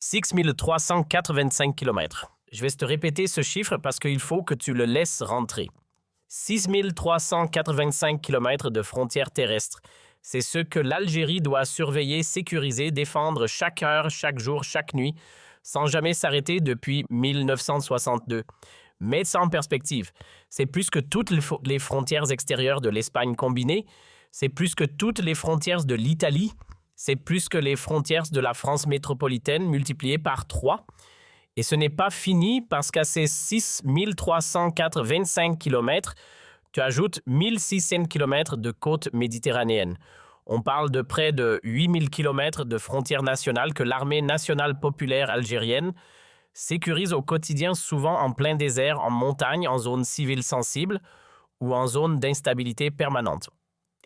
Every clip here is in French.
6385 km. Je vais te répéter ce chiffre parce qu'il faut que tu le laisses rentrer. 6385 km de frontières terrestres. C'est ce que l'Algérie doit surveiller, sécuriser, défendre chaque heure, chaque jour, chaque nuit, sans jamais s'arrêter depuis 1962. Mets ça en perspective. C'est plus que toutes les frontières extérieures de l'Espagne combinées, c'est plus que toutes les frontières de l'Italie, c'est plus que les frontières de la France métropolitaine multipliées par 3. Et ce n'est pas fini parce qu'à ces 6325 km, tu ajoutes 1600 km de côte méditerranéenne. On parle de près de 8000 km de frontières nationales que l'armée nationale populaire algérienne sécurise au quotidien, souvent en plein désert, en montagne, en zone civile sensible ou en zone d'instabilité permanente.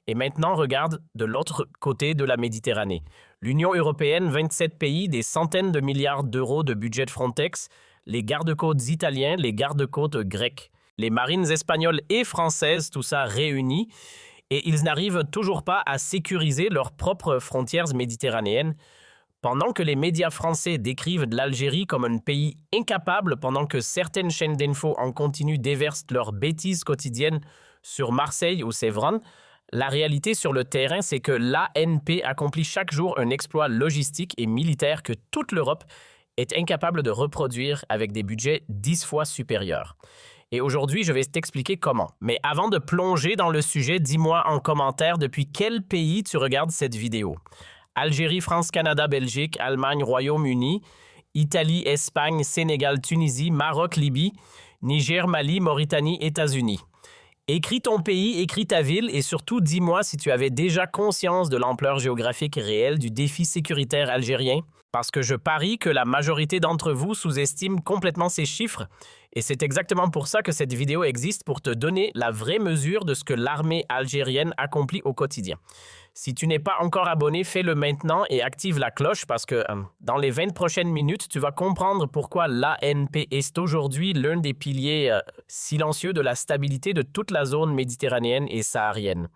Et maintenant, regarde de l'autre côté de la Méditerranée. L'Union européenne, 27 pays, des centaines de milliards d'euros de budget de Frontex, les gardes-côtes italiens, les gardes-côtes grecs, les marines espagnoles et françaises, tout ça réuni, et ils n'arrivent toujours pas à sécuriser leurs propres frontières méditerranéennes. Pendant que les médias français décrivent l'Algérie comme un pays incapable, pendant que certaines chaînes d'infos en continu déversent leurs bêtises quotidiennes sur Marseille ou Sévran, la réalité sur le terrain, c'est que l'ANP accomplit chaque jour un exploit logistique et militaire que toute l'Europe est incapable de reproduire avec des budgets 10 fois supérieurs. Et aujourd'hui, je vais t'expliquer comment. Mais avant de plonger dans le sujet, dis-moi en commentaire depuis quel pays tu regardes cette vidéo. Algérie, France, Canada, Belgique, Allemagne, Royaume-Uni, Italie, Espagne, Sénégal, Tunisie, Maroc, Libye, Niger, Mali, Mauritanie, États-Unis. Écris ton pays, écris ta ville et surtout dis-moi si tu avais déjà conscience de l'ampleur géographique réelle du défi sécuritaire algérien, parce que je parie que la majorité d'entre vous sous-estime complètement ces chiffres et c'est exactement pour ça que cette vidéo existe, pour te donner la vraie mesure de ce que l'armée algérienne accomplit au quotidien. Si tu n'es pas encore abonné, fais-le maintenant et active la cloche parce que dans les 20 prochaines minutes, tu vas comprendre pourquoi l'ANP est aujourd'hui l'un des piliers silencieux de la stabilité de toute la zone méditerranéenne et saharienne.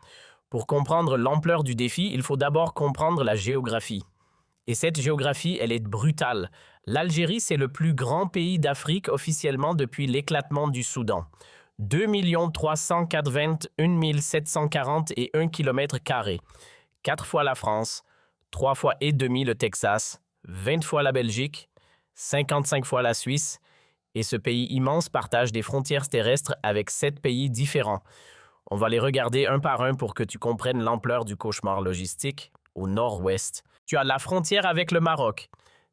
Pour comprendre l'ampleur du défi, il faut d'abord comprendre la géographie. Et cette géographie, elle est brutale. L'Algérie, c'est le plus grand pays d'Afrique officiellement depuis l'éclatement du Soudan. 2 381 741 km², 4 fois la France, 3 fois et demi le Texas, 20 fois la Belgique, 55 fois la Suisse, et ce pays immense partage des frontières terrestres avec 7 pays différents. On va les regarder un par un pour que tu comprennes l'ampleur du cauchemar logistique. Au nord-ouest, tu as la frontière avec le Maroc,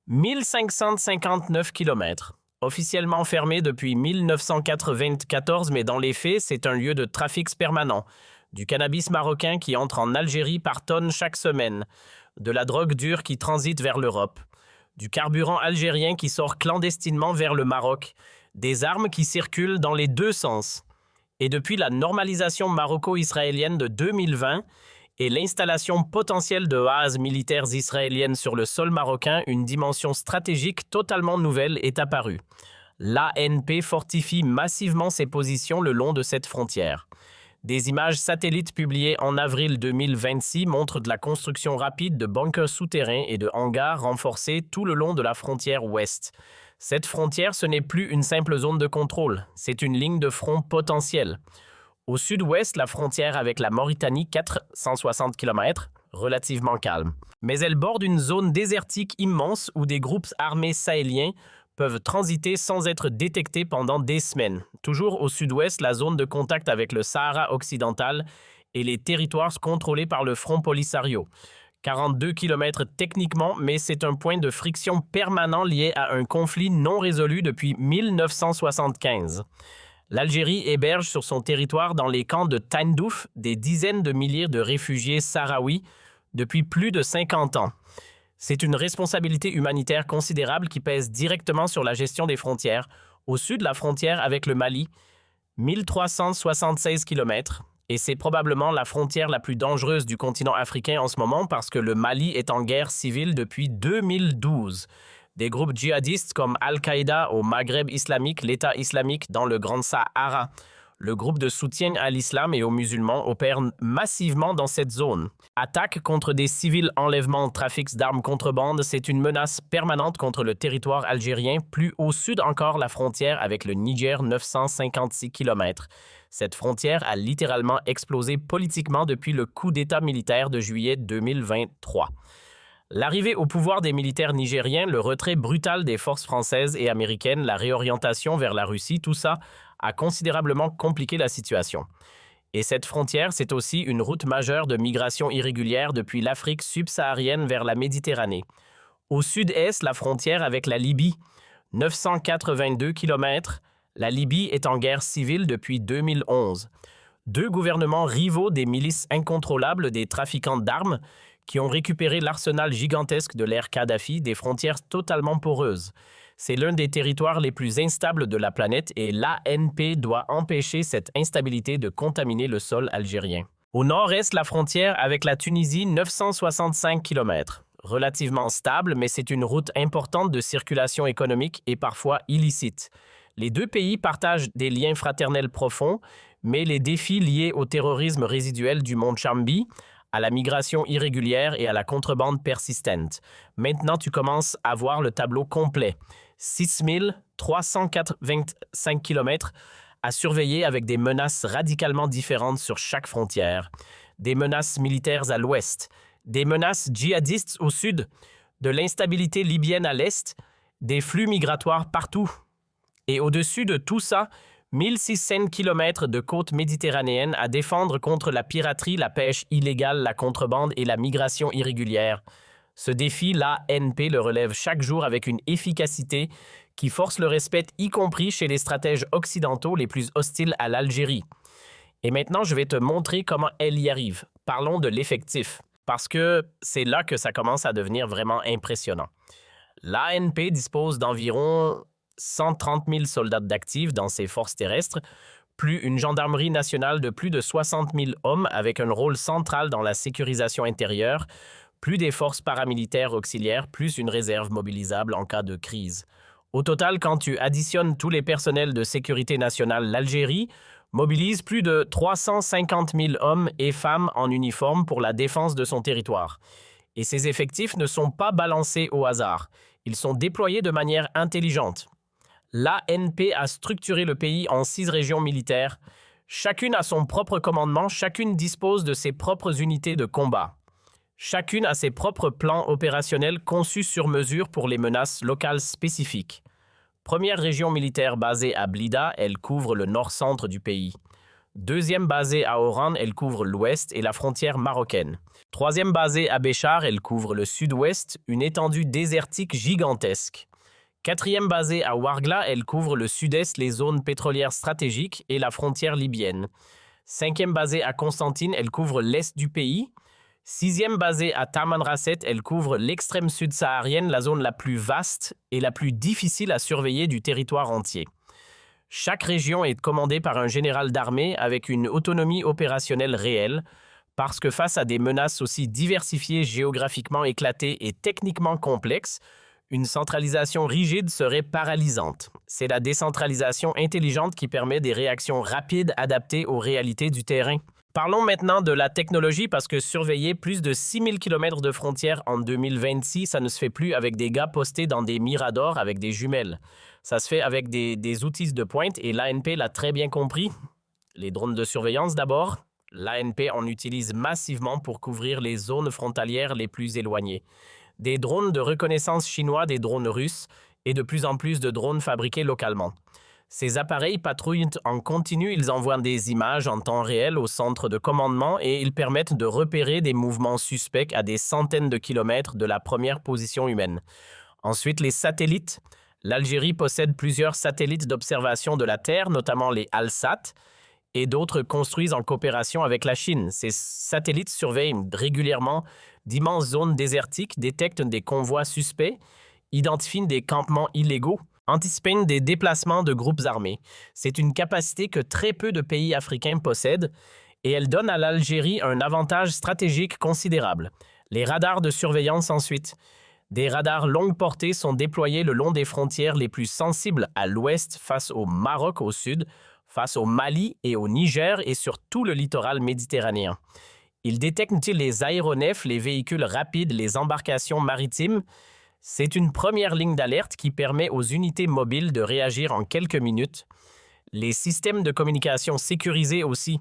1559 km. Officiellement fermé depuis 1994, mais dans les faits, c'est un lieu de trafic permanent. Du cannabis marocain qui entre en Algérie par tonnes chaque semaine, de la drogue dure qui transite vers l'Europe, du carburant algérien qui sort clandestinement vers le Maroc, des armes qui circulent dans les deux sens. Et depuis la normalisation maroco-israélienne de 2020, et l'installation potentielle de bases militaires israéliennes sur le sol marocain, une dimension stratégique totalement nouvelle est apparue. L'ANP fortifie massivement ses positions le long de cette frontière. Des images satellites publiées en avril 2026 montrent de la construction rapide de bunkers souterrains et de hangars renforcés tout le long de la frontière ouest. Cette frontière, ce n'est plus une simple zone de contrôle, c'est une ligne de front potentielle. Au sud-ouest, la frontière avec la Mauritanie, 460 km, relativement calme. Mais elle borde une zone désertique immense où des groupes armés sahéliens peuvent transiter sans être détectés pendant des semaines. Toujours au sud-ouest, la zone de contact avec le Sahara occidental et les territoires contrôlés par le Front Polisario. 42 km techniquement, mais c'est un point de friction permanent lié à un conflit non résolu depuis 1975. L'Algérie héberge sur son territoire dans les camps de Tindouf des dizaines de milliers de réfugiés sahraouis depuis plus de 50 ans. C'est une responsabilité humanitaire considérable qui pèse directement sur la gestion des frontières. Au sud, la frontière avec le Mali, 1376 km, et c'est probablement la frontière la plus dangereuse du continent africain en ce moment parce que le Mali est en guerre civile depuis 2012. Des groupes djihadistes comme Al-Qaïda au Maghreb islamique, l'État islamique dans le Grand Sahara, Le groupe de soutien à l'islam et aux musulmans opère massivement dans cette zone. Attaques contre des civils, enlèvements, trafics d'armes, contrebande, c'est une menace permanente contre le territoire algérien. Plus au sud encore, la frontière avec le Niger, 956 km. Cette frontière a littéralement explosé politiquement depuis le coup d'État militaire de juillet 2023. L'arrivée au pouvoir des militaires nigériens, le retrait brutal des forces françaises et américaines, la réorientation vers la Russie, tout ça a considérablement compliqué la situation. Et cette frontière, c'est aussi une route majeure de migration irrégulière depuis l'Afrique subsaharienne vers la Méditerranée. Au sud-est, la frontière avec la Libye, 982 km. La Libye est en guerre civile depuis 2011. Deux gouvernements rivaux, des milices incontrôlables, des trafiquants d'armes qui ont récupéré l'arsenal gigantesque de l'ère Kadhafi, des frontières totalement poreuses. C'est l'un des territoires les plus instables de la planète et l'ANP doit empêcher cette instabilité de contaminer le sol algérien. Au nord-est, la frontière avec la Tunisie, 965 km. Relativement stable, mais c'est une route importante de circulation économique et parfois illicite. Les deux pays partagent des liens fraternels profonds, mais les défis liés au terrorisme résiduel du mont Chambi, à la migration irrégulière et à la contrebande persistante. Maintenant, tu commences à voir le tableau complet. 6 325 km à surveiller avec des menaces radicalement différentes sur chaque frontière. Des menaces militaires à l'ouest, des menaces djihadistes au sud, de l'instabilité libyenne à l'est, des flux migratoires partout. Et au-dessus de tout ça, 1600 km de côte méditerranéenne à défendre contre la piraterie, la pêche illégale, la contrebande et la migration irrégulière. Ce défi, l'ANP le relève chaque jour avec une efficacité qui force le respect, y compris chez les stratèges occidentaux les plus hostiles à l'Algérie. Et maintenant, je vais te montrer comment elle y arrive. Parlons de l'effectif, parce que c'est là que ça commence à devenir vraiment impressionnant. L'ANP dispose d'environ 130 000 soldats d'actifs dans ses forces terrestres, plus une gendarmerie nationale de plus de 60 000 hommes avec un rôle central dans la sécurisation intérieure, plus des forces paramilitaires auxiliaires, plus une réserve mobilisable en cas de crise. Au total, quand tu additionnes tous les personnels de sécurité nationale, l'Algérie mobilise plus de 350 000 hommes et femmes en uniforme pour la défense de son territoire. Et ces effectifs ne sont pas balancés au hasard. Ils sont déployés de manière intelligente. L'ANP a structuré le pays en 6 régions militaires. Chacune a son propre commandement, chacune dispose de ses propres unités de combat. Chacune a ses propres plans opérationnels conçus sur mesure pour les menaces locales spécifiques. Première région militaire basée à Blida, elle couvre le nord-centre du pays. Deuxième basée à Oran, elle couvre l'ouest et la frontière marocaine. Troisième basée à Béchar, elle couvre le sud-ouest, une étendue désertique gigantesque. Quatrième basée à Ouargla, elle couvre le sud-est, les zones pétrolières stratégiques et la frontière libyenne. Cinquième basée à Constantine, elle couvre l'est du pays. Sixième basée à Tamanrasset, elle couvre l'extrême sud saharienne, la zone la plus vaste et la plus difficile à surveiller du territoire entier. Chaque région est commandée par un général d'armée avec une autonomie opérationnelle réelle, parce que face à des menaces aussi diversifiées, géographiquement éclatées et techniquement complexes, une centralisation rigide serait paralysante. C'est la décentralisation intelligente qui permet des réactions rapides adaptées aux réalités du terrain. Parlons maintenant de la technologie parce que surveiller plus de 6000 km de frontières en 2026, ça ne se fait plus avec des gars postés dans des miradors avec des jumelles. Ça se fait avec des outils de pointe et l'ANP l'a très bien compris. Les drones de surveillance d'abord. L'ANP en utilise massivement pour couvrir les zones frontalières les plus éloignées. Des drones de reconnaissance chinois, des drones russes et de plus en plus de drones fabriqués localement. Ces appareils patrouillent en continu, ils envoient des images en temps réel au centre de commandement et ils permettent de repérer des mouvements suspects à des centaines de kilomètres de la première position humaine. Ensuite, les satellites. L'Algérie possède plusieurs satellites d'observation de la Terre, notamment les ALSAT, et d'autres construits en coopération avec la Chine. Ces satellites surveillent régulièrement d'immenses zones désertiques, détectent des convois suspects, identifient des campements illégaux, anticipent des déplacements de groupes armés. C'est une capacité que très peu de pays africains possèdent et elle donne à l'Algérie un avantage stratégique considérable. Les radars de surveillance ensuite. Des radars longue portée sont déployés le long des frontières les plus sensibles à l'ouest face au Maroc au sud, face au Mali et au Niger et sur tout le littoral méditerranéen. Ils détectent les aéronefs, les véhicules rapides, les embarcations maritimes. C'est une première ligne d'alerte qui permet aux unités mobiles de réagir en quelques minutes. Les systèmes de communication sécurisés aussi.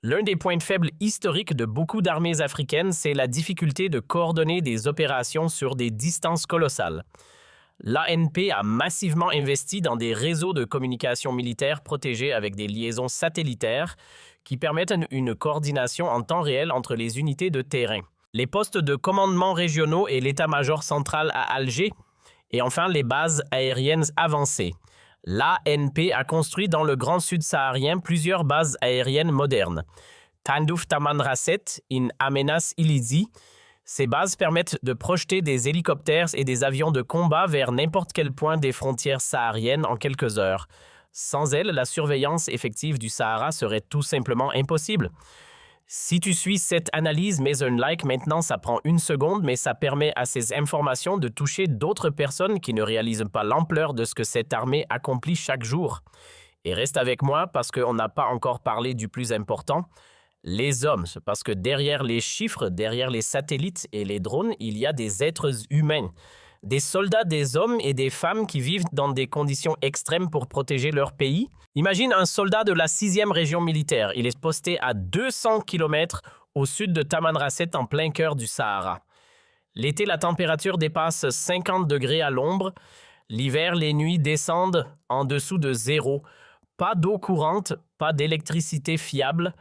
L'un des points faibles historiques de beaucoup d'armées africaines, c'est la difficulté de coordonner des opérations sur des distances colossales. L'ANP a massivement investi dans des réseaux de communication militaire protégés avec des liaisons satellitaires qui permettent une coordination en temps réel entre les unités de terrain. Les postes de commandement régionaux et l'état-major central à Alger, et enfin les bases aériennes avancées. L'ANP a construit dans le Grand Sud saharien plusieurs bases aériennes modernes. Tandouf Tamanrasset in Amenas Ilizi. Ces bases permettent de projeter des hélicoptères et des avions de combat vers n'importe quel point des frontières sahariennes en quelques heures. Sans elles, la surveillance effective du Sahara serait tout simplement impossible. Si tu suis cette analyse, mets un like maintenant, ça prend 1 seconde, mais ça permet à ces informations de toucher d'autres personnes qui ne réalisent pas l'ampleur de ce que cette armée accomplit chaque jour. Et reste avec moi parce qu'on n'a pas encore parlé du plus important, les hommes. Parce que derrière les chiffres, derrière les satellites et les drones, il y a des êtres humains. Des soldats, des hommes et des femmes qui vivent dans des conditions extrêmes pour protéger leur pays. Imagine un soldat de la 6e région militaire. Il est posté à 200 km au sud de Tamanrasset en plein cœur du Sahara. L'été, la température dépasse 50 degrés à l'ombre. L'hiver, les nuits descendent en dessous de zéro. Pas d'eau courante, pas d'électricité fiable,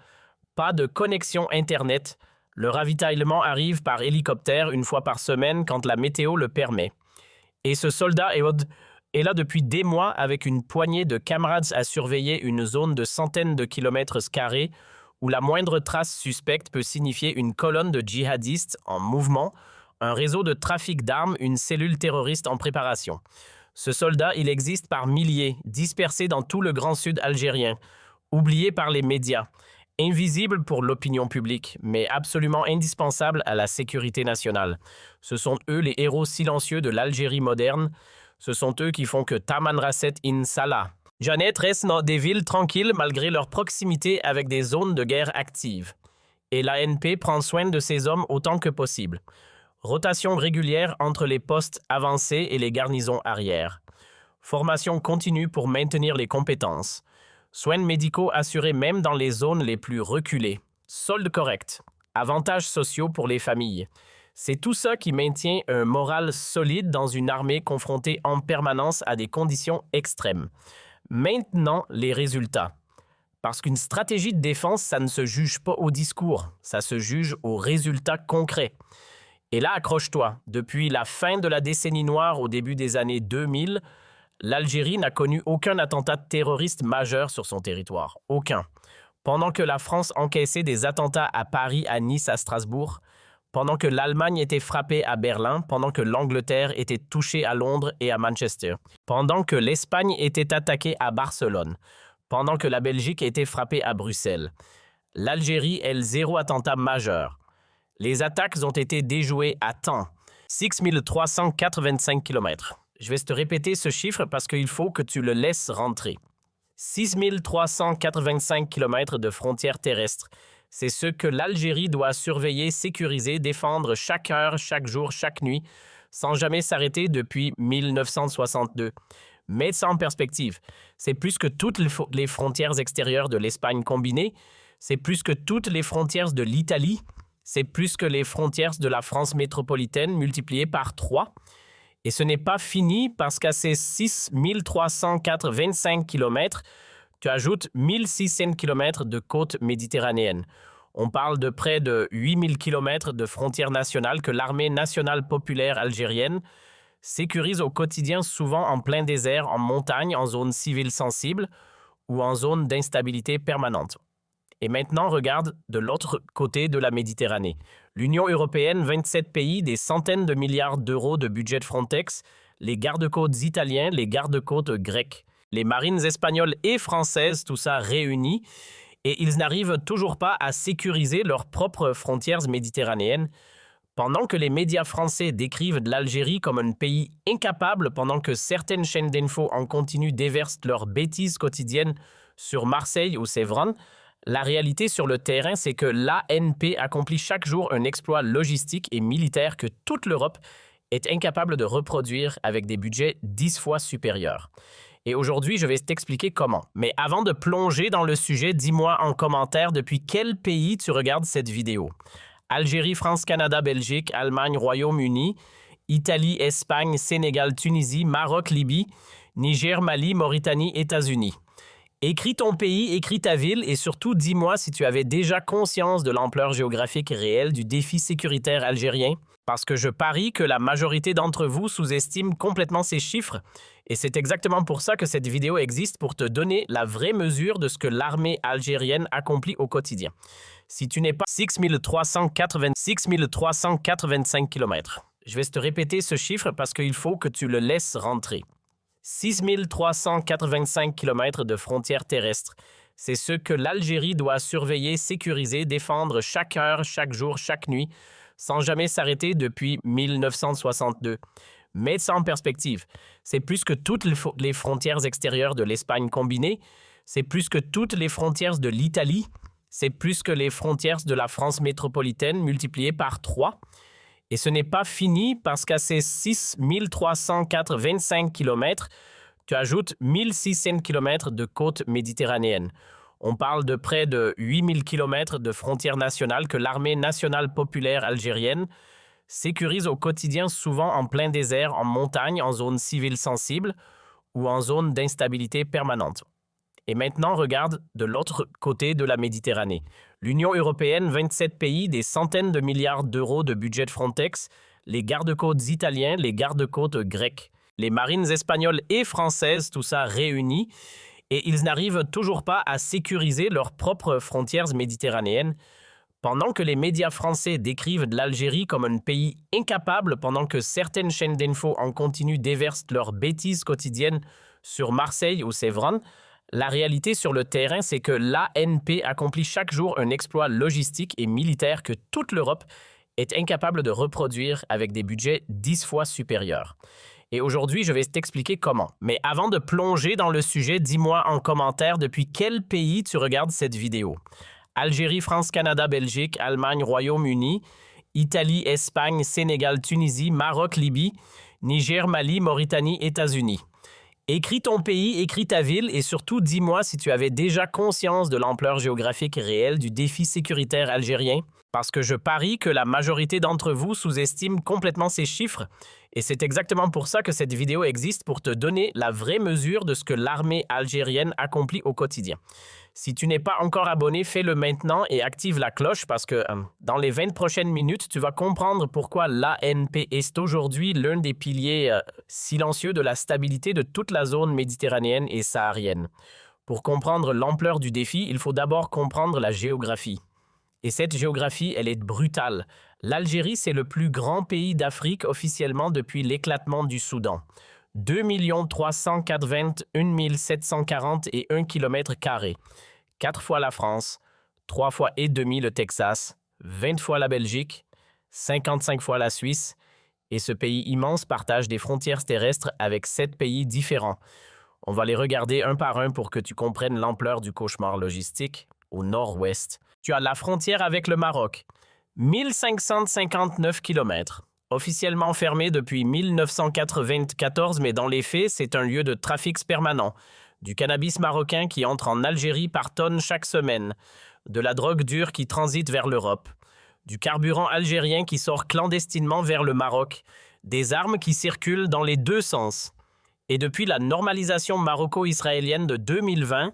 pas de connexion Internet. Le ravitaillement arrive par hélicoptère 1 fois par semaine quand la météo le permet. Et ce soldat est là depuis des mois avec une poignée de camarades à surveiller une zone de centaines de kilomètres carrés où la moindre trace suspecte peut signifier une colonne de djihadistes en mouvement, un réseau de trafic d'armes, une cellule terroriste en préparation. Ce soldat, il existe par milliers, dispersé dans tout le Grand Sud algérien, oublié par les médias. Invisible pour l'opinion publique, mais absolument indispensable à la sécurité nationale. Ce sont eux les héros silencieux de l'Algérie moderne. Ce sont eux qui font que Tamanrasset in Salah. Janet reste dans des villes tranquilles malgré leur proximité avec des zones de guerre actives. Et l'ANP prend soin de ces hommes autant que possible. Rotation régulière entre les postes avancés et les garnisons arrière. Formation continue pour maintenir les compétences. Soins médicaux assurés même dans les zones les plus reculées. Solde correct. Avantages sociaux pour les familles. C'est tout ça qui maintient un moral solide dans une armée confrontée en permanence à des conditions extrêmes. Maintenant, les résultats. Parce qu'une stratégie de défense, ça ne se juge pas au discours, ça se juge aux résultats concrets. Et là, accroche-toi. Depuis la fin de la décennie noire au début des années 2000, l'Algérie n'a connu aucun attentat terroriste majeur sur son territoire. Aucun. Pendant que la France encaissait des attentats à Paris, à Nice, à Strasbourg, pendant que l'Allemagne était frappée à Berlin, pendant que l'Angleterre était touchée à Londres et à Manchester, pendant que l'Espagne était attaquée à Barcelone, pendant que la Belgique était frappée à Bruxelles. L'Algérie, elle, 0 attentat majeur. Les attaques ont été déjouées à temps. 6385 km. Je vais te répéter ce chiffre parce qu'il faut que tu le laisses rentrer. 6385 km de frontières terrestres. C'est ce que l'Algérie doit surveiller, sécuriser, défendre chaque heure, chaque jour, chaque nuit, sans jamais s'arrêter depuis 1962. Mets ça en perspective. C'est plus que toutes les frontières extérieures de l'Espagne combinées. C'est plus que toutes les frontières de l'Italie. C'est plus que les frontières de la France métropolitaine multipliées par 3. Et ce n'est pas fini parce qu'à ces 6325 km, tu ajoutes 1600 km de côte méditerranéenne. On parle de près de 8000 km de frontières nationales que l'armée nationale populaire algérienne sécurise au quotidien, souvent en plein désert, en montagne, en zone civile sensible ou en zone d'instabilité permanente. Et maintenant, regarde de l'autre côté de la Méditerranée. L'Union européenne, 27 pays, des centaines de milliards d'euros de budget de Frontex, les gardes-côtes italiens, les gardes-côtes grecs, les marines espagnoles et françaises, tout ça réuni, et ils n'arrivent toujours pas à sécuriser leurs propres frontières méditerranéennes. Pendant que les médias français décrivent l'Algérie comme un pays incapable, pendant que certaines chaînes d'infos en continu déversent leurs bêtises quotidiennes sur Marseille ou Sévran. La réalité sur le terrain, c'est que l'ANP accomplit chaque jour un exploit logistique et militaire que toute l'Europe est incapable de reproduire avec des budgets 10 fois supérieurs. Et aujourd'hui, je vais t'expliquer comment. Mais avant de plonger dans le sujet, dis-moi en commentaire depuis quel pays tu regardes cette vidéo. Algérie, France, Canada, Belgique, Allemagne, Royaume-Uni, Italie, Espagne, Sénégal, Tunisie, Maroc, Libye, Niger, Mali, Mauritanie, États-Unis. Écris ton pays, écris ta ville et surtout dis-moi si tu avais déjà conscience de l'ampleur géographique réelle du défi sécuritaire algérien, parce que je parie que la majorité d'entre vous sous-estime complètement ces chiffres et c'est exactement pour ça que cette vidéo existe, pour te donner la vraie mesure de ce que l'armée algérienne accomplit au quotidien. Si tu n'es pas 6385 km. Je vais te répéter ce chiffre parce qu'il faut que tu le laisses rentrer. 6385 km de frontières terrestres. C'est ce que l'Algérie doit surveiller, sécuriser, défendre chaque heure, chaque jour, chaque nuit, sans jamais s'arrêter depuis 1962. Mais ça en perspective, c'est plus que toutes les frontières extérieures de l'Espagne combinées, c'est plus que toutes les frontières de l'Italie, c'est plus que les frontières de la France métropolitaine multipliées par 3. Et ce n'est pas fini parce qu'à ces 6325 km, tu ajoutes 1600 km de côte méditerranéenne. On parle de près de 8000 km de frontières nationales que l'armée nationale populaire algérienne sécurise au quotidien, souvent en plein désert, en montagne, en zone civile sensible ou en zone d'instabilité permanente. Et maintenant, regarde de l'autre côté de la Méditerranée. L'Union européenne, 27 pays, des centaines de milliards d'euros de budget de Frontex, les gardes-côtes italiens, les gardes-côtes grecs, les marines espagnoles et françaises, tout ça réuni, et ils n'arrivent toujours pas à sécuriser leurs propres frontières méditerranéennes. Pendant que les médias français décrivent l'Algérie comme un pays incapable, pendant que certaines chaînes d'infos en continu déversent leurs bêtises quotidiennes sur Marseille ou Sévran, la réalité sur le terrain, c'est que l'ANP accomplit chaque jour un exploit logistique et militaire que toute l'Europe est incapable de reproduire avec des budgets 10 fois supérieurs. Et aujourd'hui, je vais t'expliquer comment. Mais avant de plonger dans le sujet, dis-moi en commentaire depuis quel pays tu regardes cette vidéo. Algérie, France, Canada, Belgique, Allemagne, Royaume-Uni, Italie, Espagne, Sénégal, Tunisie, Maroc, Libye, Niger, Mali, Mauritanie, États-Unis. Écris ton pays, écris ta ville et surtout dis-moi si tu avais déjà conscience de l'ampleur géographique réelle du défi sécuritaire algérien, parce que je parie que la majorité d'entre vous sous-estime complètement ces chiffres et c'est exactement pour ça que cette vidéo existe, pour te donner la vraie mesure de ce que l'armée algérienne accomplit au quotidien. Si tu n'es pas encore abonné, fais-le maintenant et active la cloche parce que dans les 20 prochaines minutes, tu vas comprendre pourquoi l'ANP est aujourd'hui l'un des piliers silencieux de la stabilité de toute la zone méditerranéenne et saharienne. Pour comprendre l'ampleur du défi, il faut d'abord comprendre la géographie. Et cette géographie, elle est brutale. L'Algérie, c'est le plus grand pays d'Afrique officiellement depuis l'éclatement du Soudan. 2 381 741 km², 4 fois la France, 3 fois et demi le Texas, 20 fois la Belgique, 55 fois la Suisse, et ce pays immense partage des frontières terrestres avec 7 pays différents. On va les regarder un par un pour que tu comprennes l'ampleur du cauchemar logistique. Au nord-ouest, tu as la frontière avec le Maroc, 1559 km. Officiellement fermé depuis 1994, mais dans les faits, c'est un lieu de trafic permanent. Du cannabis marocain qui entre en Algérie par tonnes chaque semaine, de la drogue dure qui transite vers l'Europe, du carburant algérien qui sort clandestinement vers le Maroc, des armes qui circulent dans les deux sens. Et depuis la normalisation maroco-israélienne de 2020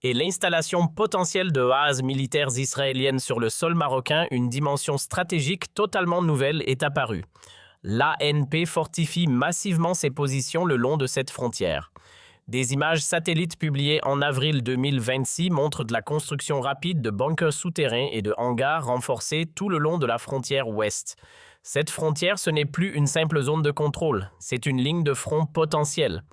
et l'installation potentielle de bases militaires israéliennes sur le sol marocain, une dimension stratégique totalement nouvelle est apparue. L'ANP fortifie massivement ses positions le long de cette frontière. Des images satellites publiées en avril 2026 montrent de la construction rapide de bunkers souterrains et de hangars renforcés tout le long de la frontière ouest. Cette frontière, ce n'est plus une simple zone de contrôle, c'est une ligne de front potentielle.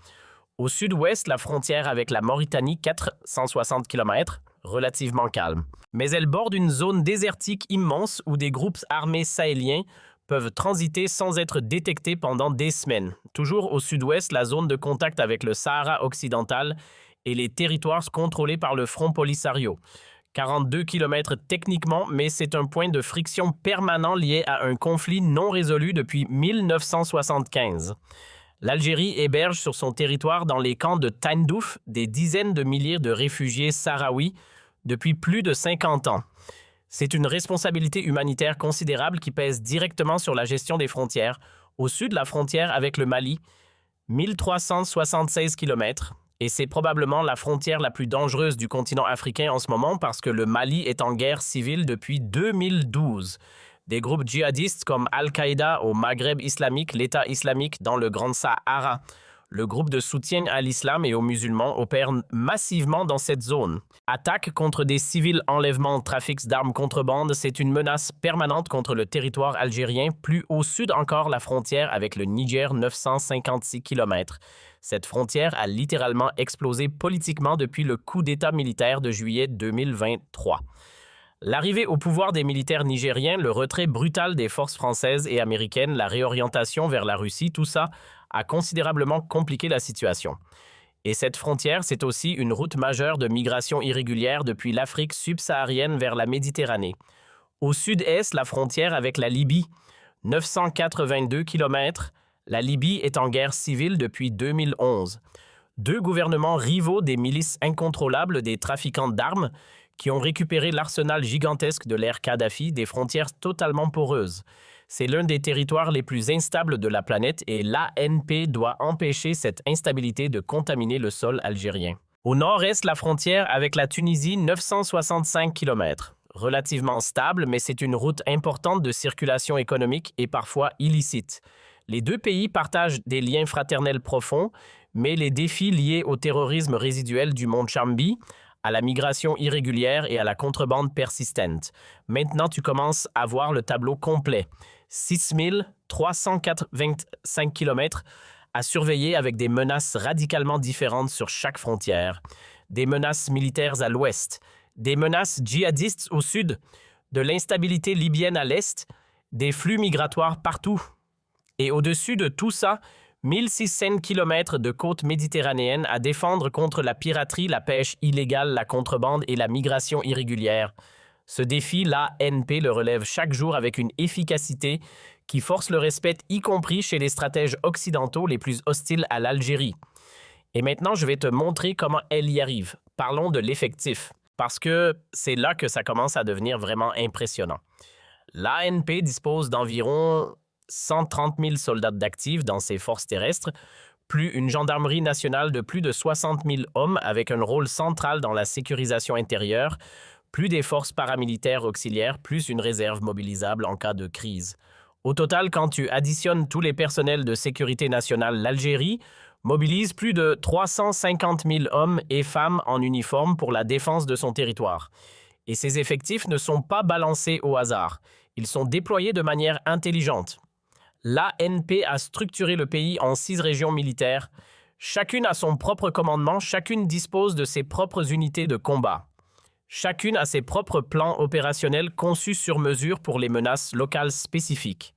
Au sud-ouest, la frontière avec la Mauritanie, 460 km, relativement calme. Mais elle borde une zone désertique immense où des groupes armés sahéliens peuvent transiter sans être détectés pendant des semaines. Toujours au sud-ouest, la zone de contact avec le Sahara occidental et les territoires contrôlés par le Front Polisario. 42 km techniquement, mais c'est un point de friction permanent lié à un conflit non résolu depuis 1975. L'Algérie héberge sur son territoire dans les camps de Tindouf des dizaines de milliers de réfugiés sahraouis depuis plus de 50 ans. C'est une responsabilité humanitaire considérable qui pèse directement sur la gestion des frontières. Au sud, la frontière avec le Mali, 1376 km, et c'est probablement la frontière la plus dangereuse du continent africain en ce moment parce que le Mali est en guerre civile depuis 2012. Des groupes djihadistes comme Al-Qaïda au Maghreb islamique, l'État islamique dans le Grand Sahara, le groupe de soutien à l'islam et aux musulmans opère massivement dans cette zone. Attaques contre des civils, enlèvements, trafics d'armes, contrebande, c'est une menace permanente contre le territoire algérien. Plus au sud encore, la frontière avec le Niger, 956 km. Cette frontière a littéralement explosé politiquement depuis le coup d'État militaire de juillet 2023. L'arrivée au pouvoir des militaires nigériens, le retrait brutal des forces françaises et américaines, la réorientation vers la Russie, tout ça a considérablement compliqué la situation. Et cette frontière, c'est aussi une route majeure de migration irrégulière depuis l'Afrique subsaharienne vers la Méditerranée. Au sud-est, la frontière avec la Libye, 982 km. La Libye est en guerre civile depuis 2011. Deux gouvernements rivaux des milices incontrôlables des trafiquants d'armes qui ont récupéré l'arsenal gigantesque de l'ère Kadhafi, des frontières totalement poreuses. C'est l'un des territoires les plus instables de la planète et l'ANP doit empêcher cette instabilité de contaminer le sol algérien. Au nord-est, la frontière avec la Tunisie, 965 km. Relativement stable, mais c'est une route importante de circulation économique et parfois illicite. Les deux pays partagent des liens fraternels profonds, mais les défis liés au terrorisme résiduel du mont Chambi, à la migration irrégulière et à la contrebande persistante. Maintenant, tu commences à voir le tableau complet. 6325 km à surveiller avec des menaces radicalement différentes sur chaque frontière. Des menaces militaires à l'ouest, des menaces djihadistes au sud, de l'instabilité libyenne à l'est, des flux migratoires partout. Et au-dessus de tout ça, 1600 km de côte méditerranéenne à défendre contre la piraterie, la pêche illégale, la contrebande et la migration irrégulière. Ce défi, l'ANP le relève chaque jour avec une efficacité qui force le respect, y compris chez les stratèges occidentaux les plus hostiles à l'Algérie. Et maintenant, je vais te montrer comment elle y arrive. Parlons de l'effectif, parce que c'est là que ça commence à devenir vraiment impressionnant. L'ANP dispose d'environ 130 000 soldats d'actifs dans ses forces terrestres, plus une gendarmerie nationale de plus de 60 000 hommes avec un rôle central dans la sécurisation intérieure, plus des forces paramilitaires auxiliaires, plus une réserve mobilisable en cas de crise. Au total, quand tu additionnes tous les personnels de sécurité nationale, l'Algérie mobilise plus de 350 000 hommes et femmes en uniforme pour la défense de son territoire. Et ces effectifs ne sont pas balancés au hasard. Ils sont déployés de manière intelligente. L'ANP a structuré le pays en 6 régions militaires. Chacune a son propre commandement, chacune dispose de ses propres unités de combat. Chacune a ses propres plans opérationnels conçus sur mesure pour les menaces locales spécifiques.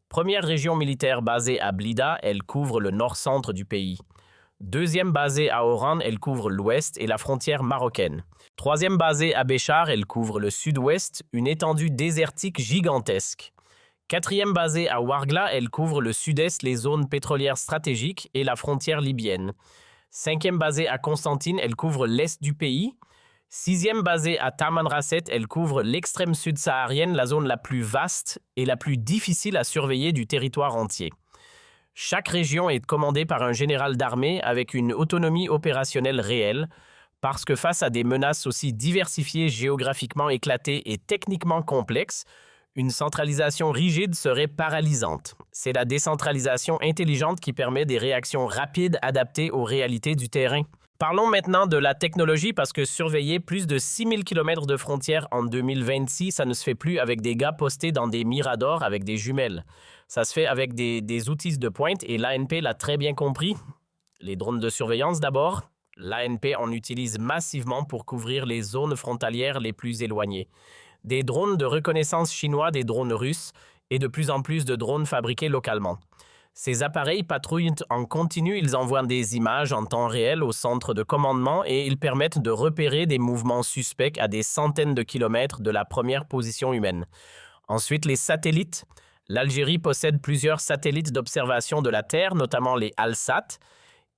Première région militaire basée à Blida, elle couvre le nord-centre du pays. Deuxième basée à Oran, elle couvre l'ouest et la frontière marocaine. Troisième basée à Béchar, elle couvre le sud-ouest, une étendue désertique gigantesque. Quatrième basée à Ouargla, elle couvre le sud-est, les zones pétrolières stratégiques et la frontière libyenne. Cinquième basée à Constantine, elle couvre l'est du pays. Sixième basée à Tamanrasset, elle couvre l'extrême sud saharienne, la zone la plus vaste et la plus difficile à surveiller du territoire entier. Chaque région est commandée par un général d'armée avec une autonomie opérationnelle réelle, parce que face à des menaces aussi diversifiées, géographiquement éclatées et techniquement complexes, une centralisation rigide serait paralysante. C'est la décentralisation intelligente qui permet des réactions rapides adaptées aux réalités du terrain. Parlons maintenant de la technologie parce que surveiller plus de 6000 km de frontières en 2026, ça ne se fait plus avec des gars postés dans des miradors avec des jumelles. Ça se fait avec des outils de pointe et l'ANP l'a très bien compris. Les drones de surveillance d'abord. L'ANP en utilise massivement pour couvrir les zones frontalières les plus éloignées. Des drones de reconnaissance chinois, des drones russes et de plus en plus de drones fabriqués localement. Ces appareils patrouillent en continu, ils envoient des images en temps réel au centre de commandement et ils permettent de repérer des mouvements suspects à des centaines de kilomètres de la première position humaine. Ensuite, les satellites. L'Algérie possède plusieurs satellites d'observation de la Terre, notamment les ALSAT,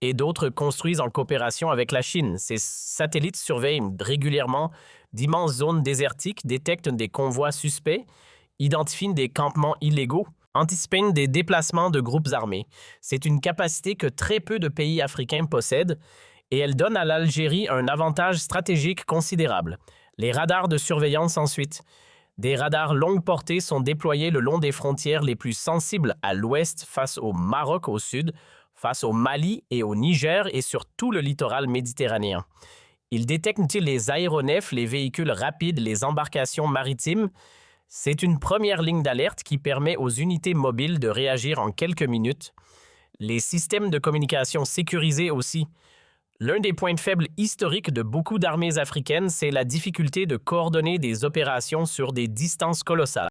et d'autres construits en coopération avec la Chine. Ces satellites surveillent régulièrement d'immenses zones désertiques, détectent des convois suspects, identifient des campements illégaux, anticipent des déplacements de groupes armés. C'est une capacité que très peu de pays africains possèdent et elle donne à l'Algérie un avantage stratégique considérable. Les radars de surveillance ensuite. Des radars longue portée sont déployés le long des frontières les plus sensibles à l'ouest face au Maroc au sud, face au Mali et au Niger et sur tout le littoral méditerranéen. Ils détectent les aéronefs, les véhicules rapides, les embarcations maritimes. C'est une première ligne d'alerte qui permet aux unités mobiles de réagir en quelques minutes. Les systèmes de communication sécurisés aussi. L'un des points faibles historiques de beaucoup d'armées africaines, c'est la difficulté de coordonner des opérations sur des distances colossales.